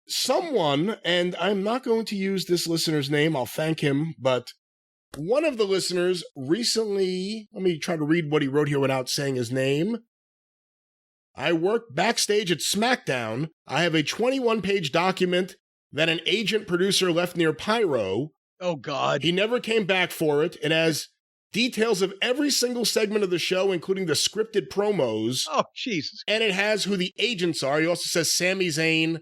someone, and I'm not going to use this listener's name, I'll thank him, but one of the listeners recently, let me try to read what he wrote here without saying his name. I work backstage at Smackdown. I have a 21-page document that an agent producer left near Pyro. Oh, God. He never came back for it. It has details of every single segment of the show, including the scripted promos. Oh, Jesus. And it has who the agents are. He also says Sami Zayn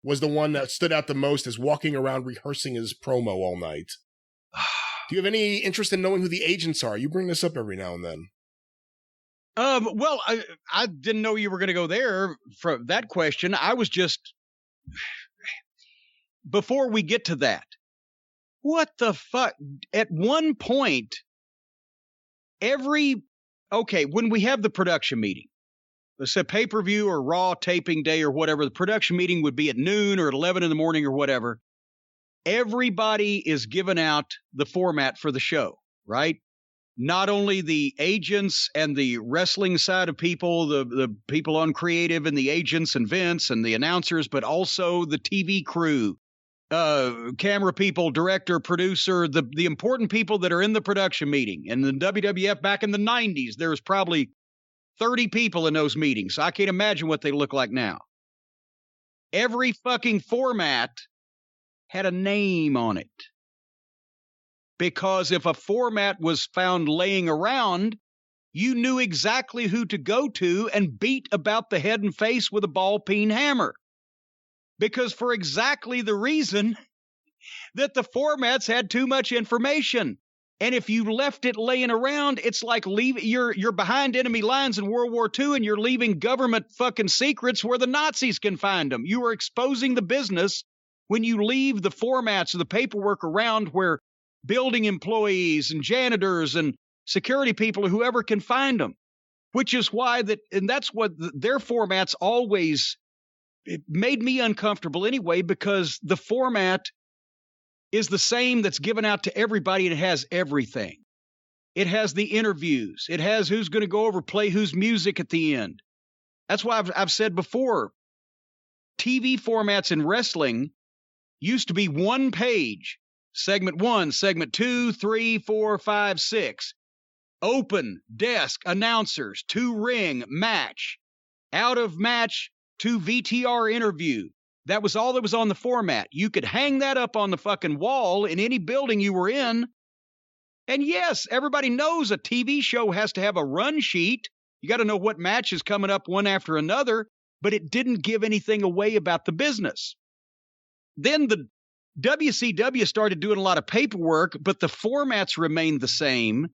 was the one that stood out the most as walking around rehearsing his promo all night. Do you have any interest in knowing who the agents are? You bring this up every now and then. Well, I didn't know you were going to go there for that question. I was just, before we get to that, what the fuck? At one point, when we have the production meeting, let's say pay-per-view or Raw taping day or whatever, the production meeting would be at noon or at 11 in the morning or whatever. Everybody is giving out the format for the show, right? Not only the agents and the wrestling side of people, the people on creative and the agents and Vince and the announcers, but also the TV crew, camera people, director, producer, the important people that are in the production meeting. And the WWF back in the 90s, there was probably 30 people in those meetings. So I can't imagine what they look like now. Every fucking format had a name on it. Because if a format was found laying around, you knew exactly who to go to and beat about the head and face with a ball-peen hammer. Because for exactly the reason that the formats had too much information. And if you left it laying around, it's like you're behind enemy lines in World War II and you're leaving government fucking secrets where the Nazis can find them. You are exposing the business when you leave the formats or the paperwork around where building employees and janitors and security people or whoever can find them, which is why that's what their formats always, it made me uncomfortable anyway, because the format is the same that's given out to everybody and it has everything. It has the interviews. It has who's going to go over, play whose music at the end. That's why I've said before, TV formats in wrestling used to be one page. Segment 1, segment 2, 3, 4, 5, 6. Open, desk, announcers, to ring, match. Out of match to VTR interview. That was all that was on the format. You could hang that up on the fucking wall in any building you were in. And yes, everybody knows a TV show has to have a run sheet. You got to know what match is coming up one after another, but it didn't give anything away about the business. Then the WCW started doing a lot of paperwork, but the formats remained the same,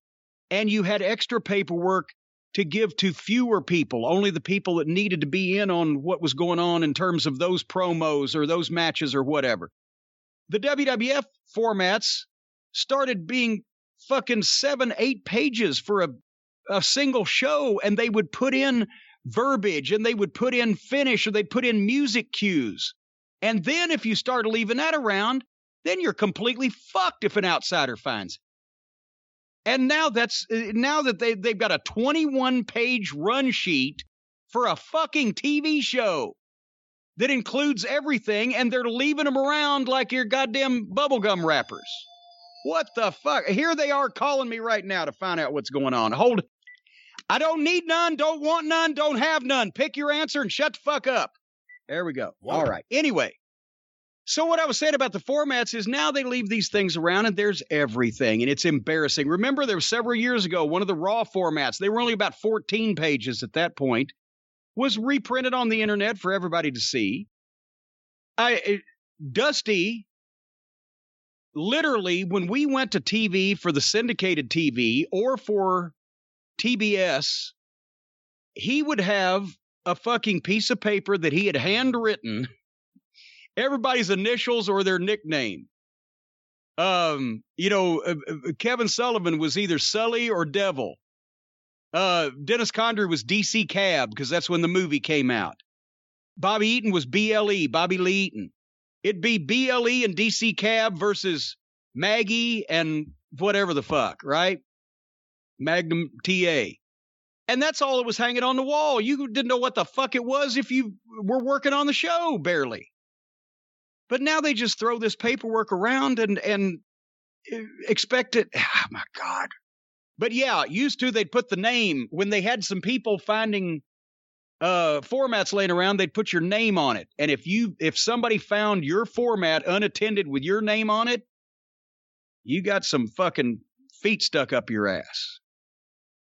and you had extra paperwork to give to fewer people, only the people that needed to be in on what was going on in terms of those promos or those matches or whatever. The WWF formats started being fucking 7-8 pages for a single show, and they would put in verbiage, and they would put in finish, or they'd put in music cues. And then if you start leaving that around, then you're completely fucked if an outsider finds it. And now that they've got a 21-page run sheet for a fucking TV show that includes everything, and they're leaving them around like your goddamn bubblegum wrappers. What the fuck? Here they are calling me right now to find out what's going on. Hold it. I don't need none, don't want none, don't have none. Pick your answer and shut the fuck up. There we go. Wow. All right. Anyway, so what I was saying about the formats is now they leave these things around and there's everything, and it's embarrassing. Remember, there was several years ago, one of the Raw formats, they were only about 14 pages at that point, was reprinted on the internet for everybody to see. Dusty, literally, when we went to TV for the syndicated TV or for TBS, he would have a fucking piece of paper that he had handwritten, everybody's initials or their nickname. Kevin Sullivan was either Sully or Devil. Dennis Condrey was DC Cab, because that's when the movie came out. Bobby Eaton was BLE, Bobby Lee Eaton. It'd be BLE and DC Cab versus Maggie and whatever the fuck, right? Magnum TA. And that's all that was hanging on the wall. You didn't know what the fuck it was if you were working on the show, barely. But now they just throw this paperwork around and expect it. Oh, my God. But yeah, used to, they'd put the name. When they had some people finding formats laying around, they'd put your name on it. And if somebody found your format unattended with your name on it, you got some fucking feet stuck up your ass.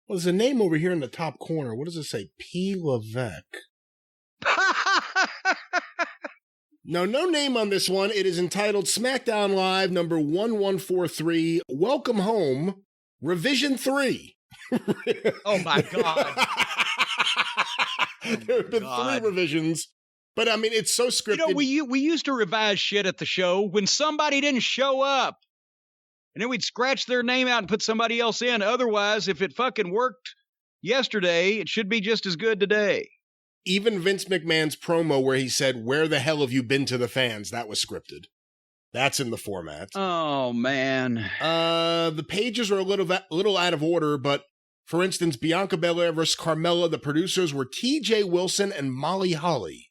Well, there's a name over here in the top corner. What does it say? P. Levesque. No name on this one. It is entitled Smackdown Live number 1143. Welcome Home, Revision 3. Oh, my God. There have been 3 revisions. But, I mean, it's so scripted. You know, we used to revise shit at the show when somebody didn't show up. And then we'd scratch their name out and put somebody else in. Otherwise, if it fucking worked yesterday, it should be just as good today. Even Vince McMahon's promo where he said, "Where the hell have you been to the fans?" That was scripted. That's in the format. Oh, man. The pages are a little out of order, but for instance, Bianca Belair versus Carmella, the producers were T.J. Wilson and Molly Holly.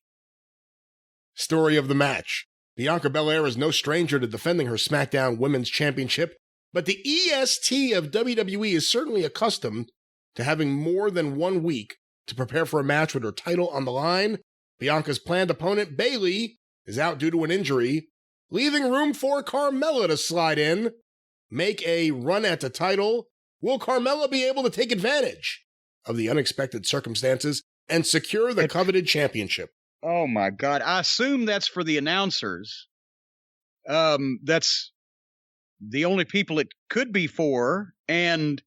Story of the match. Bianca Belair is no stranger to defending her SmackDown Women's Championship, but the EST of WWE is certainly accustomed to having more than 1 week to prepare for a match with her title on the line. Bianca's planned opponent, Bayley, is out due to an injury, leaving room for Carmella to slide in, make a run at the title. Will Carmella be able to take advantage of the unexpected circumstances and secure the coveted championship? Oh, my God. I assume that's for the announcers. That's the only people it could be for. And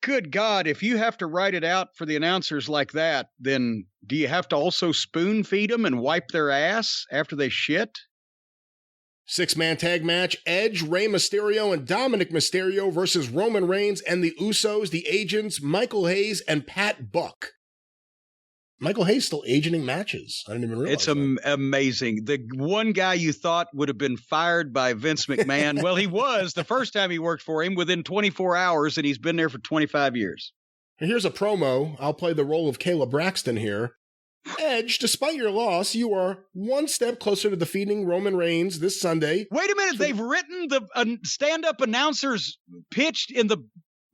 good God, if you have to write it out for the announcers like that, then do you have to also spoon feed them and wipe their ass after they shit? 6-man tag match, Edge, Rey Mysterio, and Dominic Mysterio versus Roman Reigns and the Usos, the Agents, Michael Hayes, and Pat Buck. Michael Hayes still agenting matches. I didn't even realize it's amazing. The one guy you thought would have been fired by Vince McMahon, well, he was the first time he worked for him within 24 hours, and he's been there for 25 years. And here's a promo. I'll play the role of Kayla Braxton here. Edge, despite your loss, you are 1 step closer to defeating Roman Reigns this Sunday. Wait a minute. They've written the stand-up announcers pitched in the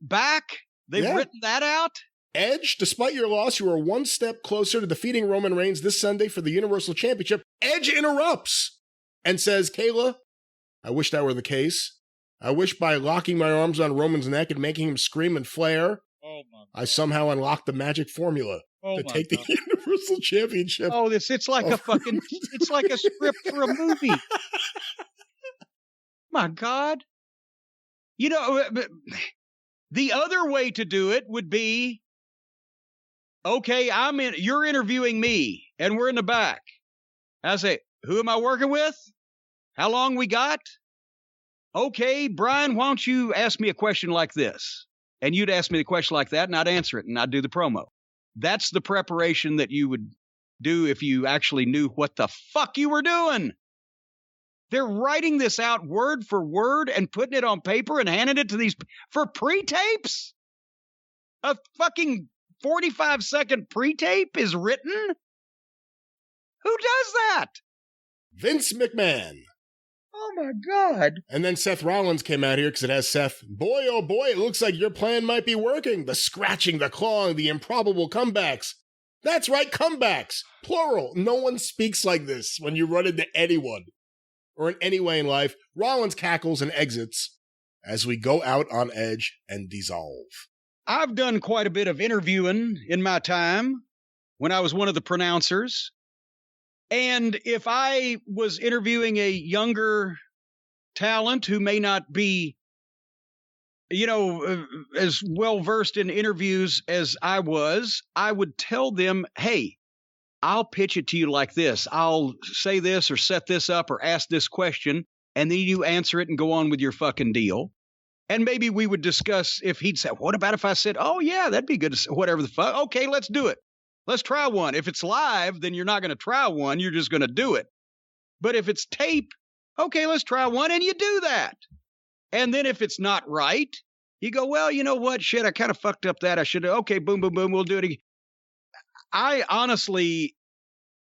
back? They've written that out? Edge, despite your loss, you are 1 step closer to defeating Roman Reigns this Sunday for the Universal Championship. Edge interrupts and says, Kayla, I wish that were the case. I wish by locking my arms on Roman's neck and making him scream and flare, I somehow unlocked the magic formula to take the Universal Championship. Oh, it's like a fucking, it's like a script for a movie. My God. You know, the other way to do it would be, okay, you're interviewing me, and we're in the back. I say, who am I working with? How long we got? Okay, Brian, why don't you ask me a question like this? And you'd ask me the question like that, and I'd answer it, and I'd do the promo. That's the preparation that you would do if you actually knew what the fuck you were doing. They're writing this out word for word and putting it on paper and handing it to these for pre-tapes? A fucking 45-second pre-tape is written? Who does that? Vince McMahon. Oh, my God. And then Seth Rollins came out here because it has Seth. Boy, oh boy, it looks like your plan might be working. The scratching, the clawing, the improbable comebacks. That's right, comebacks. Plural. No one speaks like this when you run into anyone or in any way in life. Rollins cackles and exits as we go out on Edge and dissolve. I've done quite a bit of interviewing in my time when I was one of the pronouncers. And if I was interviewing a younger talent who may not be, as well-versed in interviews as I was, I would tell them, hey, I'll pitch it to you like this. I'll say this or set this up or ask this question, and then you answer it and go on with your fucking deal. And maybe we would discuss if he'd say, what about if I said, oh, yeah, that'd be good. Whatever the fuck. Okay, let's do it. Let's try one. If it's live, then you're not going to try one. You're just going to do it. But if it's tape, okay, let's try one. And you do that. And then if it's not right, you go, well, you know what? Shit, I kind of fucked up that. I should have. Okay, boom, boom, boom. We'll do it again. I honestly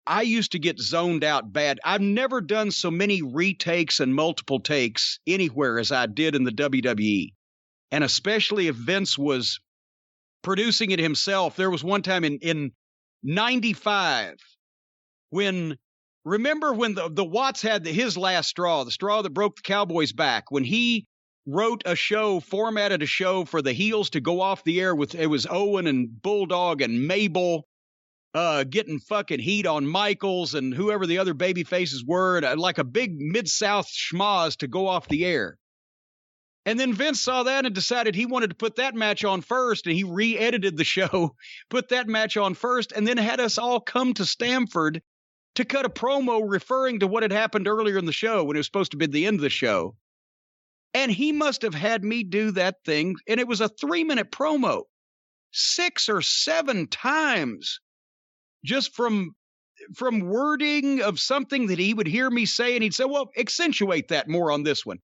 I used to get zoned out bad. I've never done so many retakes and multiple takes anywhere as I did in the WWE. And especially if Vince was producing it himself. There was one time in 95 when, remember when the Watts had his last straw, the straw that broke the Cowboys' back, when he wrote a show, formatted a show for the heels to go off the air with, it was Owen and Bulldog and Mabel getting fucking heat on Michaels and whoever the other baby faces were, like a big Mid-South schmoz to go off the air. And then Vince saw that and decided he wanted to put that match on first, and he re-edited the show, put that match on first, and then had us all come to Stamford to cut a promo referring to what had happened earlier in the show when it was supposed to be the end of the show. And he must have had me do that thing, and it was a 3-minute promo, 6 or 7 times, just from wording of something that he would hear me say, and he'd say, well, accentuate that more on this one.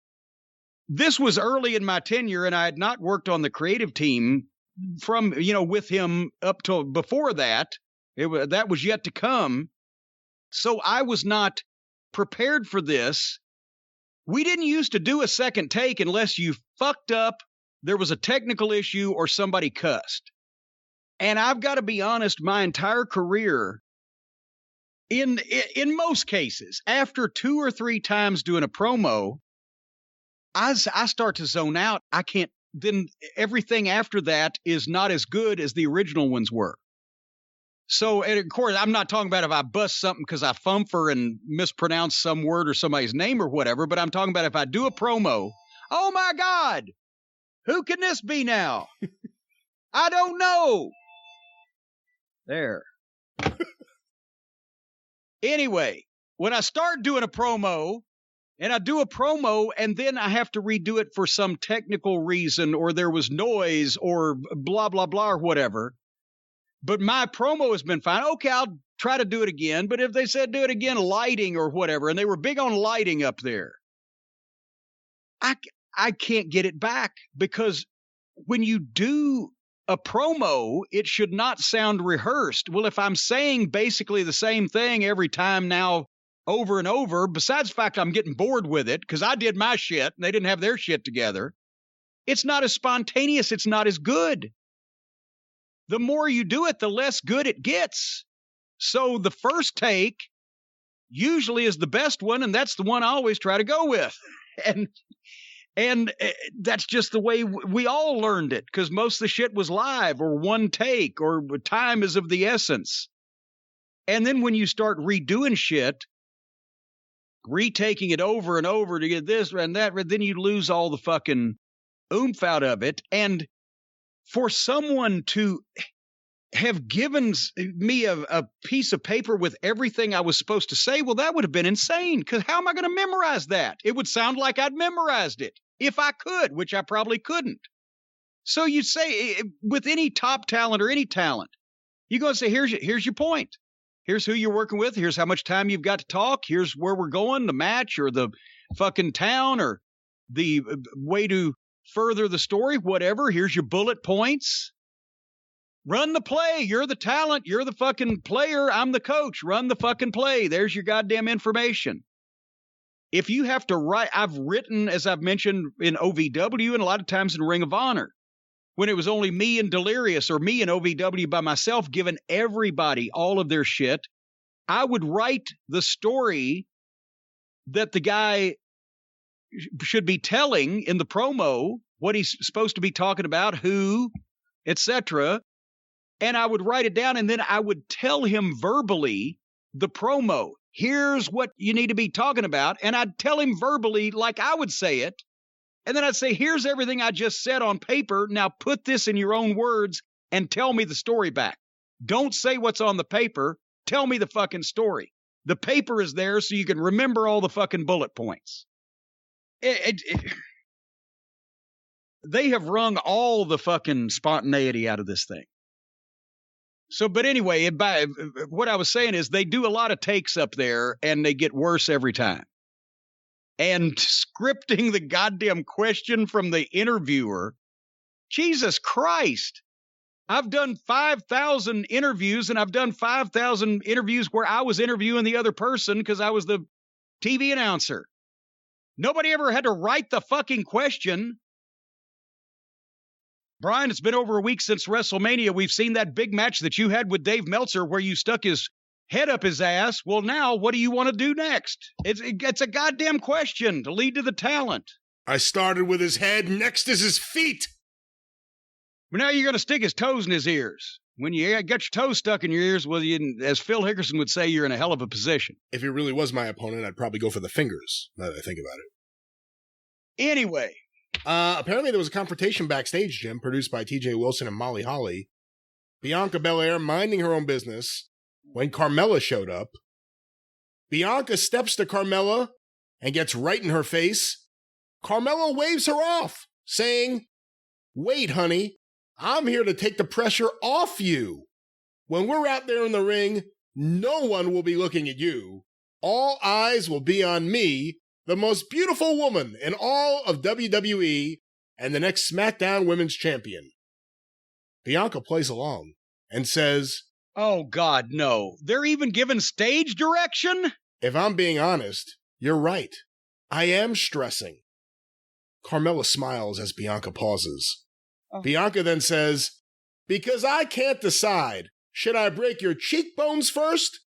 This was early in my tenure, and I had not worked on the creative team from, with him up till before that. That was yet to come. So I was not prepared for this. We didn't used to do a second take unless you fucked up, there was a technical issue, or somebody cussed. And I've got to be honest, my entire career, in most cases, after 2 or 3 times doing a promo, I start to zone out. I can't, then everything after that is not as good as the original ones were. So, and of course, I'm not talking about if I bust something because I fumfer and mispronounce some word or somebody's name or whatever, but I'm talking about if I do a promo, oh my God, who can this be now? I don't know. There. Anyway, when I start doing a promo, and I do a promo, and then I have to redo it for some technical reason, or there was noise, or blah, blah, blah, or whatever. But my promo has been fine. Okay, I'll try to do it again. But if they said do it again, lighting or whatever, and they were big on lighting up there, I can't get it back, because when you do a promo, it should not sound rehearsed. Well, if I'm saying basically the same thing every time now, over and over, besides the fact I'm getting bored with it because I did my shit and they didn't have their shit together, it's not as spontaneous, it's not as good. The more you do it, the less good it gets. So the first take usually is the best one, and that's the one I always try to go with. And that's just the way we all learned it, because most of the shit was live or one take or time is of the essence. And then when you start redoing shit, retaking it over and over to get this and that, then you lose all the fucking oomph out of it. And for someone to have given me a piece of paper with everything I was supposed to say, well, that would have been insane, because how am I going to memorize that? It would sound like I'd memorized it if I could, which I probably couldn't. So you say with any top talent or any talent, you go and say, here's your point. Here's who you're working with. Here's how much time you've got to talk. Here's where we're going, the match or the fucking town or the way to further the story, whatever. Here's your bullet points. Run the play. You're the talent. You're the fucking player. I'm the coach. Run the fucking play. There's your goddamn information. If you have to write, I've written, as I've mentioned, in OVW and a lot of times in Ring of Honor, when it was only me and Delirious or me and OVW by myself giving everybody all of their shit, I would write the story that the guy should be telling in the promo, what he's supposed to be talking about, who, etc. And I would write it down, and then I would tell him verbally the promo. Here's what you need to be talking about. And I'd tell him verbally like I would say it. And then I'd say, here's everything I just said on paper. Now put this in your own words and tell me the story back. Don't say what's on the paper. Tell me the fucking story. The paper is there so you can remember all the fucking bullet points. They have wrung all the fucking spontaneity out of this thing. So, but anyway, what I was saying is they do a lot of takes up there and they get worse every time. And scripting the goddamn question from the interviewer, Jesus Christ. I've done 5,000 interviews, and I've done 5,000 interviews where I was interviewing the other person because I was the TV announcer. Nobody ever had to write the fucking question. Brian, it's been over a week since WrestleMania. We've seen that big match that you had with Dave Meltzer where you stuck his head up his ass. Well, now what do you want to do next? It's a goddamn question to lead to the talent. I started with his head. Next is his feet. But now you're going to stick his toes in his ears. When you got your toes stuck in your ears, well, as Phil Hickerson would say, you're in a hell of a position. If he really was my opponent, I'd probably go for the fingers, now that I think about it. Anyway. Apparently there was a confrontation backstage, Jim, produced by TJ Wilson and Molly Holly. Bianca Belair minding her own business when Carmella showed up. Bianca steps to Carmella and gets right in her face. Carmella waves her off, saying, "Wait, honey, I'm here to take the pressure off you. When we're out there in the ring, no one will be looking at you. All eyes will be on me, the most beautiful woman in all of WWE and the next SmackDown Women's Champion." Bianca plays along and says, "Oh, God, no. They're even giving stage direction?" "If I'm being honest, you're right. I am stressing." Carmella smiles as Bianca pauses. Oh. Bianca then says, "Because I can't decide. Should I break your cheekbones first?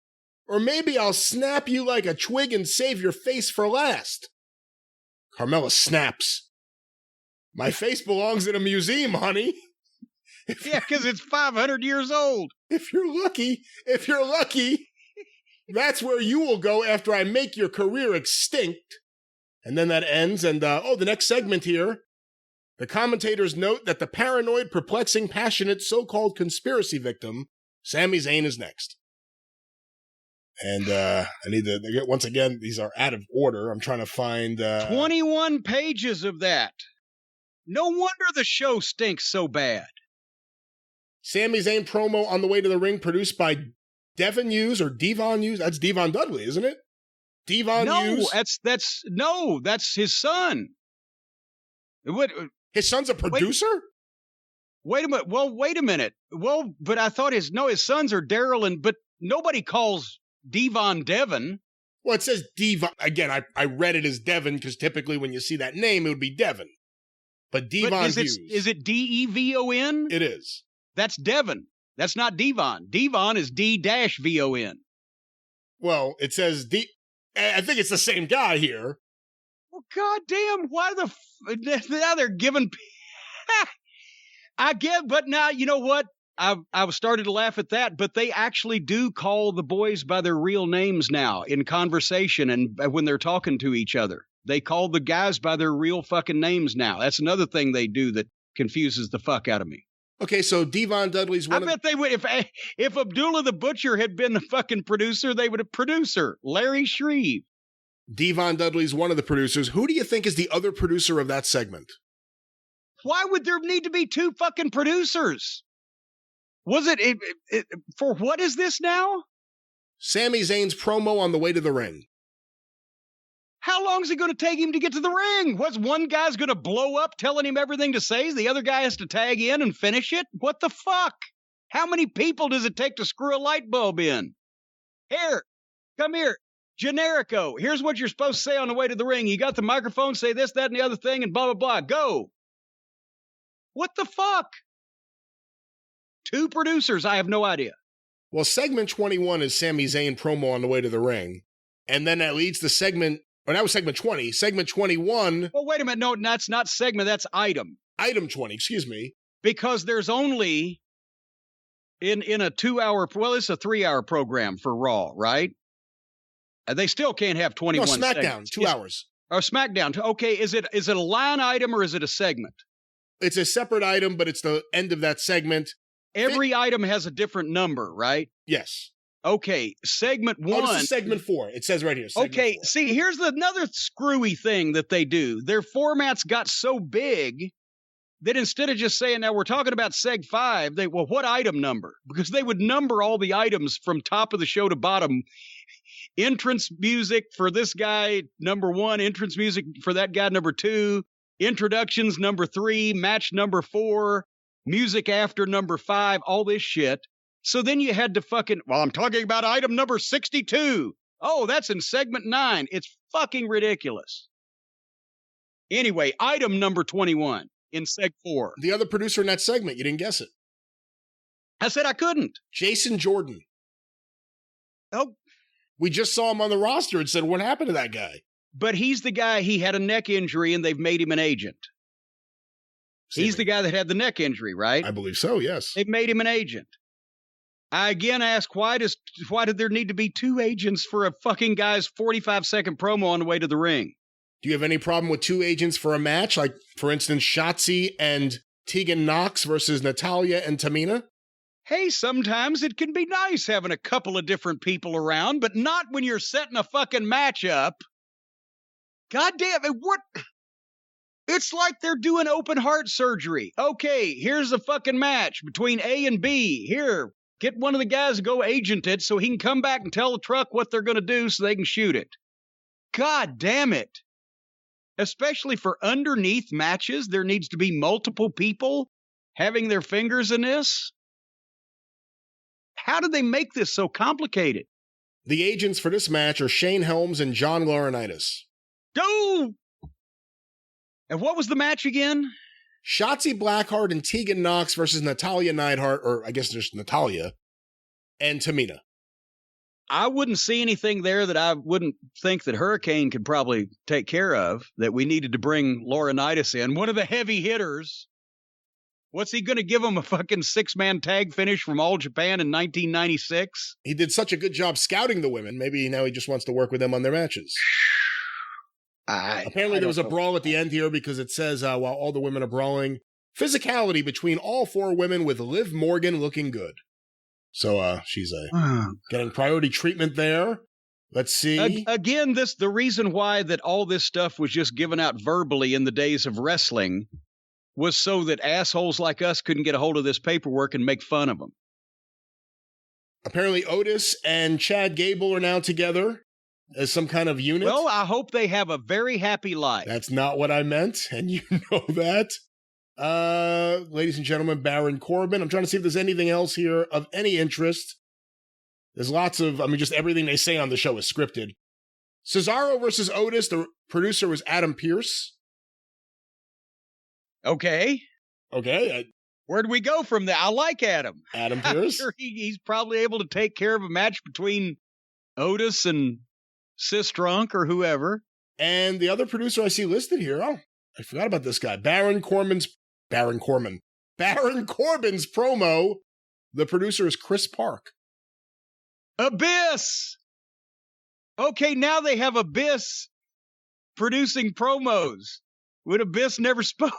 Or maybe I'll snap you like a twig and save your face for last." Carmella snaps. "My face belongs in a museum, honey." Yeah, because it's 500 years old. If you're lucky, that's where you will go after I make your career extinct. And then that ends, and the next segment here. The commentators note that the paranoid, perplexing, passionate, so-called conspiracy victim, Sami Zayn, is next. And I need to, once again, these are out of order. I'm trying to find... 21 pages of that. No wonder the show stinks so bad. Sami Zayn promo on the way to the ring, produced by Devon Hughes. That's Devon Dudley, isn't it? Devon Hughes. No, that's his son. What? His son's a producer? Wait a minute. Well, wait a minute. Well, but I thought his sons are Daryl but nobody calls Devon Devon. Well, it says Devon. Again, I read it as Devon because typically when you see that name, it would be Devon. But Devon Hughes. Is it D-E-V-O-N? It is. That's Devon. That's not Devon. Devon is D-V-O-N. Well, it says I think it's the same guy here. Well, goddamn, why now they're giving... I get, but now, you know what? I started to laugh at that, but they actually do call the boys by their real names now in conversation and when they're talking to each other. They call the guys by their real fucking names now. That's another thing they do that confuses the fuck out of me. Okay, so Devon Dudley's one. I bet they would, if Abdullah the Butcher had been the fucking producer, they would have producer, Larry Shreve. Devon Dudley's one of the producers. Who do you think is the other producer of that segment? Why would there need to be two fucking producers? Was it for what is this now? Sami Zayn's promo on the way to the ring. How long is it going to take him to get to the ring? What's one guy's going to blow up telling him everything to say? The other guy has to tag in and finish it? What the fuck? How many people does it take to screw a light bulb in? Here, come here. Generico, here's what you're supposed to say on the way to the ring. You got the microphone, say this, that, and the other thing, and blah, blah, blah. Go. What the fuck? Two producers, I have no idea. Well, segment 21 is Sami Zayn promo on the way to the ring. And then that leads to segment, or that was segment 20. Segment 21. Well, wait a minute. No, that's not segment. That's item. Item 20, excuse me. Because there's only, in a 2-hour, well, it's a 3-hour program for Raw, right? They still can't have 21 No, SmackDown, segments. 2 hours. Or SmackDown. Okay, is it a line item or is it a segment? It's a separate item, but it's the end of that segment. Every item has a different number, right? Yes. Okay, segment 1. Oh, this is segment 4. It says right here. Okay, 4. see, here's another screwy thing that they do. Their formats got so big that instead of just saying, now we're talking about seg 5, what item number? Because they would number all the items from top of the show to bottom. Entrance music for this guy, number 1. Entrance music for that guy, number 2. Introductions, number 3. Match number 4. music after number 5, all this shit. So then you had to I'm talking about item number 62. Oh, that's in segment 9. It's fucking ridiculous. Anyway, item number 21 in seg 4. The other producer in that segment, you didn't guess it. I said I couldn't. Jason Jordan. Oh. We just saw him on the roster and said, what happened to that guy? But he's the guy, he had a neck injury and they've made him an agent. He's the guy that had the neck injury, right? I believe so, yes. They've made him an agent. I again ask, why did there need to be 2 agents for a fucking guy's 45-second promo on the way to the ring? Do you have any problem with 2 agents for a match? Like, for instance, Shotzi and Tegan Nox versus Natalya and Tamina? Hey, sometimes it can be nice having a couple of different people around, but not when you're setting a fucking match up. God damn it, what? It's like they're doing open heart surgery. Okay, here's a fucking match between A and B. Here, get one of the guys to go agent it so he can come back and tell the truck what they're going to do so they can shoot it. God damn it. Especially for underneath matches, there needs to be multiple people having their fingers in this. How did they make this so complicated? The agents for this match are Shane Helms and John Laurinaitis. Go! And what was the match again? Shotzi Blackheart and Tegan Nox versus Natalya Neidhart, or I guess there's Natalya, and Tamina. I wouldn't see anything there that I wouldn't think that Hurricane could probably take care of, that we needed to bring Laurinaitis in. One of the heavy hitters. What's he going to give him, a fucking 6-man tag finish from All Japan in 1996? He did such a good job scouting the women. Maybe now he just wants to work with them on their matches. Apparently there was a brawl at the end here because it says, while all the women are brawling, physicality between all 4 women with Liv Morgan looking good. So she's getting priority treatment there. Let's see. Again, the reason why that all this stuff was just given out verbally in the days of wrestling was so that assholes like us couldn't get a hold of this paperwork and make fun of them. Apparently Otis and Chad Gable are now together as some kind of unit. Well, I hope they have a very happy life. That's not what I meant, and you know that. Ladies and gentlemen, Baron Corbin. I'm trying to see if there's anything else here of any interest. There's lots of, just everything they say on the show is scripted. Cesaro versus Otis. The producer was Adam Pearce. Okay. Where'd we go from there? I like Adam. Adam Pearce. I'm sure he's probably able to take care of a match between Otis and Sis Drunk or whoever. And the other producer I see listed here, I forgot about this guy. Baron Corbin's promo. The producer is Chris Park. Abyss! Okay, now they have Abyss producing promos when Abyss never spoke.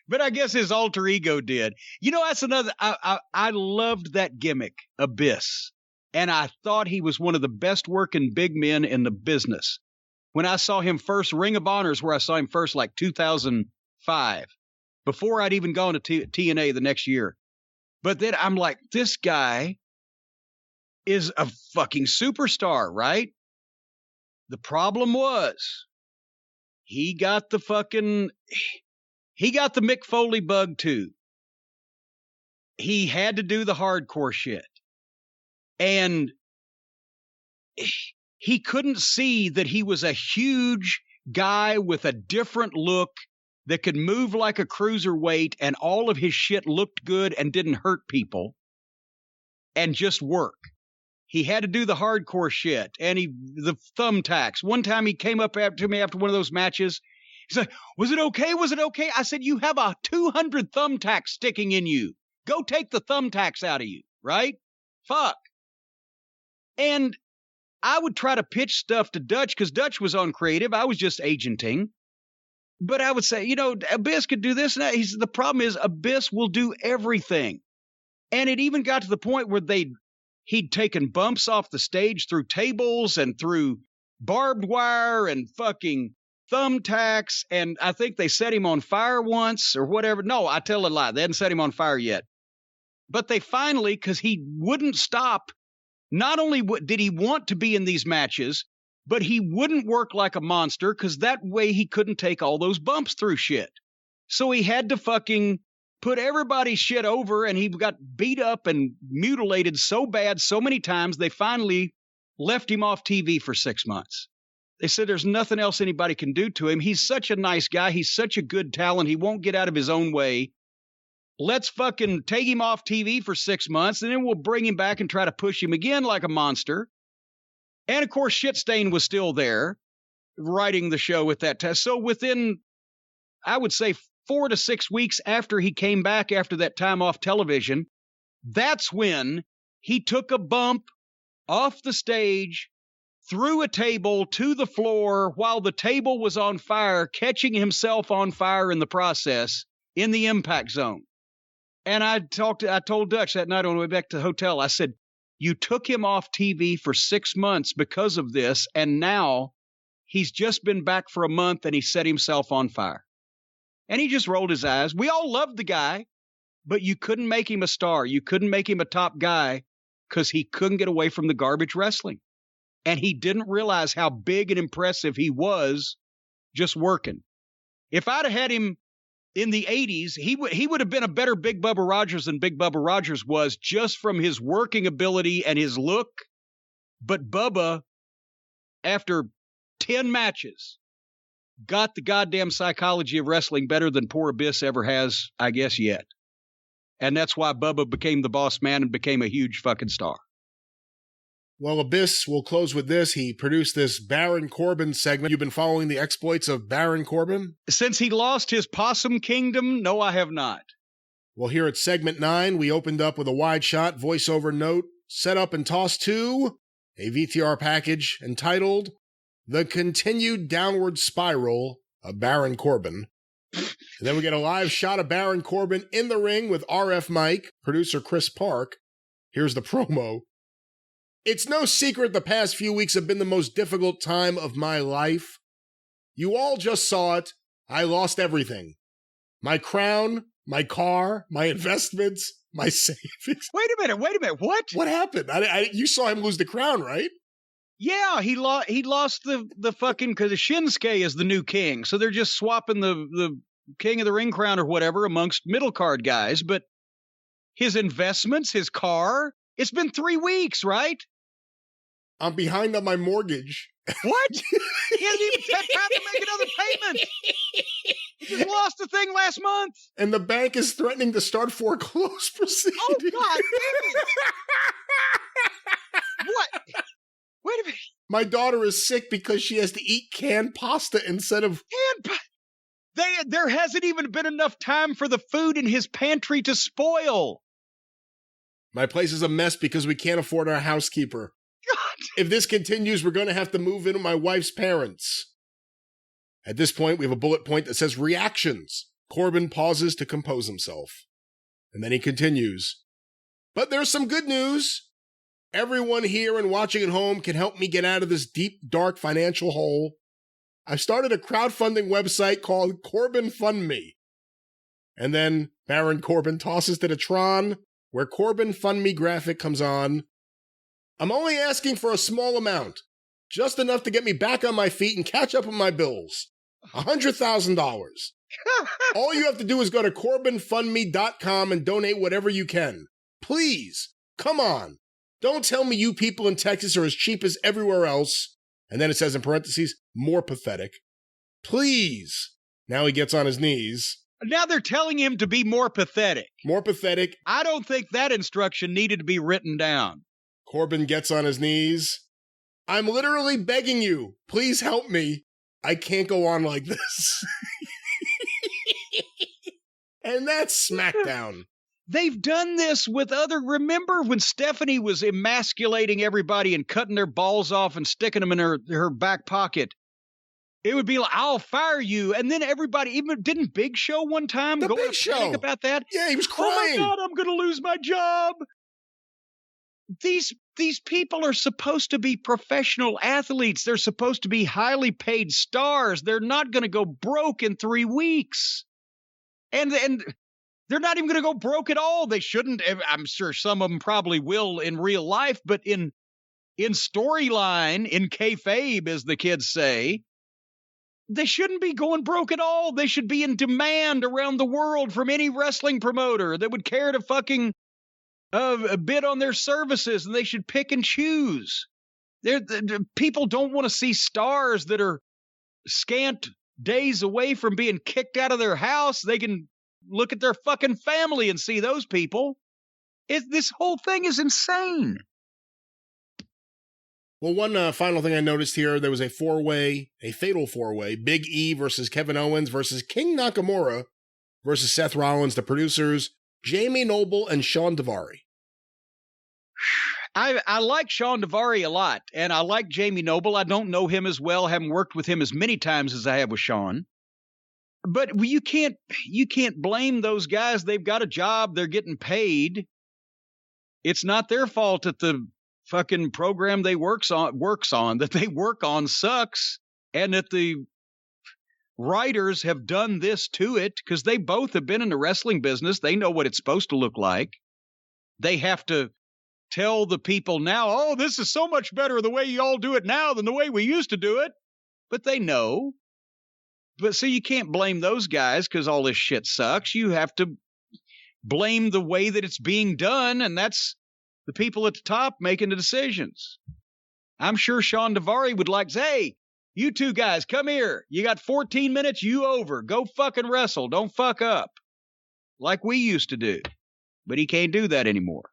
But I guess his alter ego did. You know, that's another, I loved that gimmick, Abyss. And I thought he was one of the best working big men in the business. When I saw him first, Ring of Honors, where I saw him first, like 2005, before I'd even gone to TNA the next year. But then I'm like, this guy is a fucking superstar, right? The problem was, he got the Mick Foley bug too. He had to do the hardcore shit. And he couldn't see that he was a huge guy with a different look that could move like a cruiserweight, and all of his shit looked good and didn't hurt people and just work. He had to do the hardcore shit and the thumbtacks. One time he came up to me after one of those matches. He's like, was it okay? Was it okay? I said, you have a 200 thumbtacks sticking in you. Go take the thumbtacks out of you, right? Fuck. And I would try to pitch stuff to Dutch because Dutch was on creative. I was just agenting. But I would say, Abyss could do this and that. The problem is Abyss will do everything. And it even got to the point where he'd taken bumps off the stage through tables and through barbed wire and fucking thumbtacks. And I think they set him on fire once or whatever. No, I tell a lie. They hadn't set him on fire yet. But they finally, because he wouldn't stop. Not only did he want to be in these matches, but he wouldn't work like a monster because that way he couldn't take all those bumps through shit. So he had to fucking put everybody's shit over, and he got beat up and mutilated so bad so many times, they finally left him off TV for 6 months. They said there's nothing else anybody can do to him. He's such a nice guy. He's such a good talent. He won't get out of his own way. Let's fucking take him off TV for 6 months, and then we'll bring him back and try to push him again like a monster. And, of course, Shitstain was still there writing the show at that time. So within, I would say, 4 to 6 weeks after he came back after that time off television, that's when he took a bump off the stage, threw a table to the floor while the table was on fire, catching himself on fire in the process in the impact zone. And I told Dutch that night on the way back to the hotel, I said, you took him off TV for 6 months because of this, and now he's just been back for a month and he set himself on fire. And he just rolled his eyes. We all loved the guy, but you couldn't make him a star. You couldn't make him a top guy because he couldn't get away from the garbage wrestling. And he didn't realize how big and impressive he was just working. If I'd have had him in the 80s, he would have been a better Big Bubba Rogers than Big Bubba Rogers was just from his working ability and his look. But Bubba, after 10 matches, got the goddamn psychology of wrestling better than poor Abyss ever has, I guess, yet. And that's why Bubba became the boss man and became a huge fucking star. Well, Abyss, we'll close with this. He produced this Baron Corbin segment. You've been following the exploits of Baron Corbin? Since he lost his Possum Kingdom, no, I have not. Well, here at segment 9, we opened up with a wide shot voiceover note, set up and tossed to a VTR package entitled The Continued Downward Spiral of Baron Corbin. And then we get a live shot of Baron Corbin in the ring with RF Mike, producer Chris Park. Here's the promo. It's no secret the past few weeks have been the most difficult time of my life. You all just saw it. I lost everything. My crown, my car, my investments, my savings. Wait a minute. What? What happened? You saw him lose the crown, right? Yeah, he lost the fucking, because Shinsuke is the new king. So they're just swapping the king of the ring crown or whatever amongst middle card guys. But his investments, his car, it's been 3 weeks, right? I'm behind on my mortgage. What? He hasn't even had time to make another payment. He just lost the thing last month. And the bank is threatening to start foreclosure proceedings. Oh, God damn it. What? Wait a minute. My daughter is sick because she has to eat canned pasta instead of... There hasn't even been enough time for the food in his pantry to spoil. My place is a mess because we can't afford our housekeeper. God. If this continues, we're going to have to move in with my wife's parents. At this point, we have a bullet point that says reactions. Corbin pauses to compose himself. And then he continues. But there's some good news. Everyone here and watching at home can help me get out of this deep, dark financial hole. I've started a crowdfunding website called Corbin Fund Me. And then Baron Corbin tosses to the Tron, where Corbin Fund Me graphic comes on. I'm only asking for a small amount, just enough to get me back on my feet and catch up on my bills. $100,000. All you have to do is go to CorbinFundMe.com and donate whatever you can. Please, come on. Don't tell me you people in Texas are as cheap as everywhere else. And then it says in parentheses, more pathetic. Please. Now he gets on his knees. Now they're telling him to be more pathetic. More pathetic. I don't think that instruction needed to be written down. Corbin gets on his knees. I'm literally begging you. Please help me. I can't go on like this. And that's SmackDown. They've done this with other... Remember when Stephanie was emasculating everybody and cutting their balls off and sticking them in her back pocket? It would be like, I'll fire you. And then everybody... Even didn't Big Show one time go Big Show about that? Yeah, he was crying. Oh, my God, I'm going to lose my job. These people are supposed to be professional athletes. They're supposed to be highly paid stars. They're not going to go broke in 3 weeks. And they're not even going to go broke at all. They shouldn't. I'm sure some of them probably will in real life, but in storyline, in kayfabe, as the kids say, they shouldn't be going broke at all. They should be in demand around the world from any wrestling promoter that would care to fucking bid on their services, and they should pick and choose. People don't want to see stars that are scant days away from being kicked out of their house. They can look at their fucking family and see those people. This whole thing is insane. Well, one final thing I noticed here, there was a fatal four-way, Big E versus Kevin Owens versus King Nakamura versus Seth Rollins, the producers, Jamie Noble, and Sean Daivari. I like Sean Daivari a lot, and I like Jamie Noble. I don't know him as well, haven't worked with him as many times as I have with Sean. But you can't blame those guys. They've got a job. They're getting paid. It's not their fault that the fucking program they work on sucks, and that the writers have done this to it, because they both have been in the wrestling business. They know what it's supposed to look like. They have to tell the people now, oh, this is so much better the way you all do it now than the way we used to do it. But they know. But so you can't blame those guys because all this shit sucks. You have to blame the way that it's being done, and that's the people at the top making the decisions. I'm sure Sean Daivari would like to say, hey, you two guys, come here. You got 14 minutes, you over. Go fucking wrestle. Don't fuck up. Like we used to do. But he can't do that anymore.